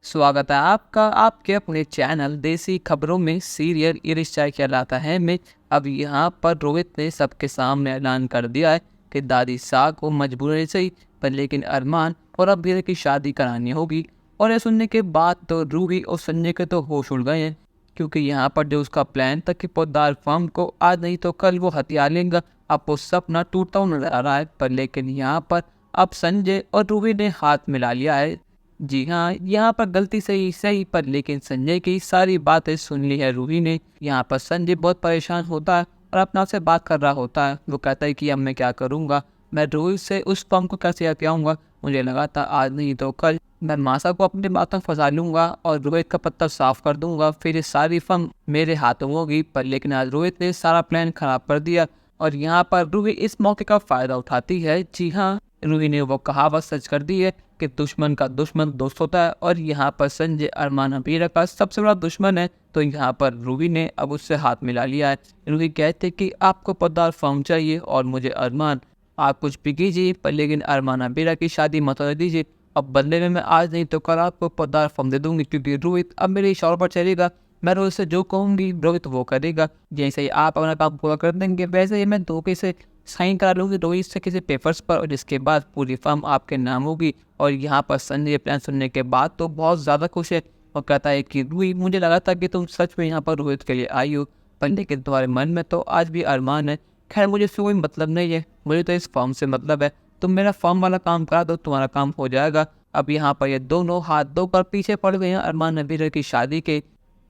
स्वागत है आपका आपके अपने चैनल देसी खबरों में। सीरियल ये रिश्ता कहलाता है में अब यहाँ पर रोहित ने सबके सामने ऐलान कर दिया है कि दादी शाह को मजबूरी से ही पर लेकिन अरमान और अबीर की शादी करानी होगी। और ये सुनने के बाद तो रूही और संजय के तो होश उड़ गए हैं, क्योंकि यहाँ पर जो उसका प्लान था कि पोद्दार फर्म को आज नहीं तो कल वो हथियार लेगा, अब वो सपना टूटता हुआ नजर आ रहा है। पर लेकिन यहाँ पर अब संजय और रूही ने हाथ मिला लिया है। जी हाँ, यहाँ पर गलती से ही सही पर लेकिन संजय की सारी बातें सुन ली है रूही ने। यहाँ पर संजय बहुत परेशान होता है और अपना से बात कर रहा होता है। वो कहता है कि अब मैं क्या करूँगा, मैं रोहित से उस फॉर्म को कैसे हथियाऊँगा। मुझे लगा था आज नहीं तो कल मैं मासा को अपने बातों फंसा लूंगा और रोहित का पत्ता साफ कर दूंगा, फिर ये सारी फर्म मेरे हाथों होगी। पर लेकिन आज रोहित ने सारा प्लान खराब कर दिया और यहाँ पर रूही इस मौके का फायदा उठाती है। जी हाँ, रूही ने वो कहावत सच कर दी है कि दुश्मन का दुश्मन दोस्त होता है, और यहाँ पर संजय अरमान अबीरा का सबसे बड़ा दुश्मन है। तो यहाँ पर रूही ने अब उससे हाथ मिला लिया है। रूही कहते कि आपको पद्दार फॉर्म चाहिए और मुझे अरमान, आप कुछ भी कीजिए पर लेकिन अरमान अबीरा की शादी मत होने दीजिए। अब बदले में मैं आज नहीं तो कल आपको पद्दार फॉर्म दे दूंगी, क्योंकि रोहित अब मेरे इशारों पर चलेगा। मैं रोहित से जो कहूँगी रोहित वो करेगा। जैसे ही आप अपना काम पूरा कर देंगे वैसे ही मैं धोखे से साइन करा लूँगी रोहित से किसी पेपर्स पर, और इसके बाद पूरी फर्म आपके नाम होगी। और यहाँ पर संजय प्लान सुनने के बाद तो बहुत ज़्यादा खुश है और कहता है कि रूही, मुझे लगा था कि तुम सच में यहाँ पर रोहित के लिए आई हो, पर लेकिन तुम्हारे मन में तो आज भी अरमान है। खैर मुझे इससे कोई मतलब नहीं है, मुझे तो इस फॉर्म से मतलब है। तुम मेरा फॉर्म वाला काम करा दो, तुम्हारा काम हो जाएगा। अब यहाँ पर ये दोनों हाथ धोकर पीछे पड़ गए हैं अरमान नबीर की शादी के।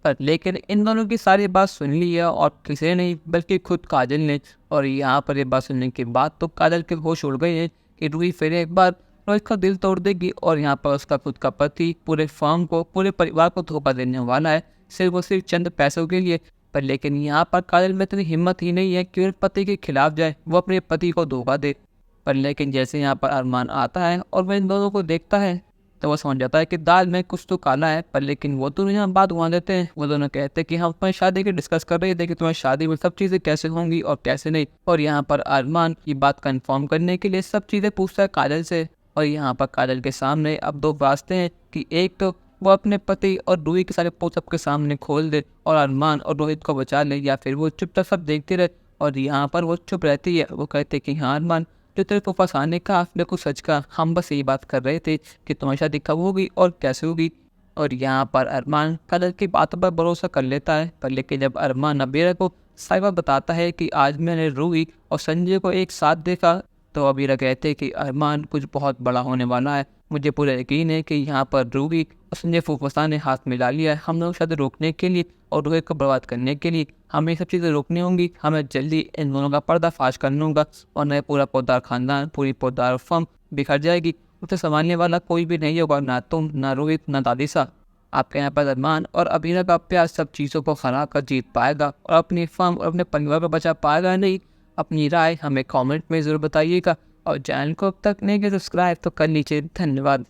पर लेकिन इन दोनों की सारी बात सुन ली है और किसी नहीं बल्कि खुद काजल ने। और यहाँ पर ये बात सुनने के बाद तो काजल के होश उड़ गए हैं कि रूही फिर एक बार रोहित का दिल तोड़ देगी और यहाँ पर उसका खुद का पति पूरे फॉर्म को, पूरे परिवार को धोखा देने वाला है, सिर्फ चंद पैसों के लिए। पर लेकिन यहाँ पर काजल में इतनी हिम्मत ही नहीं है कि वो पति के खिलाफ जाए, वो अपने पति को धोखा दे। पर लेकिन जैसे यहाँ पर अरमान आता है और वह इन दोनों को देखता है तो वो समझ जाता है कि दाल में कुछ तो काला है। पर लेकिन वो दोनों यहाँ बात उड़ा देते हैं। वो दोनों कहते हैं कि हम तुम्हारी शादी की डिस्कस कर रहे थे कि तुम्हारी शादी में सब चीज़ें कैसे होंगी और कैसे नहीं। और यहाँ पर अरमान की बात कंफर्म करने के लिए सब चीज़ें पूछता है काजल से। और यहाँ पर काजल के सामने अब दो रास्ते हैं कि एक तो वो अपने पति और रूही के सारे पोत सबके सामने खोल दे और अरमान और रोहित को बचा ले, या फिर वो चुपचाप सब देखते रहे। और यहाँ पर वो चुप रहती है। वो कहते कि हाँ अरमान, जो तेरे को फंसाने का आपने कुछ सच का, हम बस यही बात कर रहे थे कि तुम्हारी शादी कब होगी और कैसे होगी। और यहाँ पर अरमान काजल की बातों पर भरोसा कर लेता है। पर लेकिन जब अरमान अबीरा को साहिबा बताता है कि आज मैंने रूही और संजय को एक साथ देखा, तो अबीरा कहते हैं कि अरमान कुछ बहुत बड़ा होने वाला है। मुझे पूरा यकीन है कि यहाँ पर रूही और संजय फूफसा ने हाथ मिला लिया है हम लोग शादी रोकने के लिए और रोहित को बर्बाद करने के लिए। हमें सब चीज़ें रोकनी होंगी, हमें जल्दी इन दोनों का पर्दाफाश करना होगा, और नए पूरा पोद्दार खानदान, पूरी पोद्दार फर्म बिखर जाएगी। उसे संभालने वाला कोई भी नहीं होगा, ना तुम, ना रोहित, ना दादी साहब। आपके यहाँ पर अरमान और अबीरा का प्यार सब चीज़ों को हरा कर जीत पाएगा और अपनी फर्म और अपने परिवार को बचा पाएगा नहीं। अपनी राय हमें कमेंट में ज़रूर बताइएगा और चैनल को अब तक नहीं किया सब्सक्राइब तो कर लीजिए। धन्यवाद।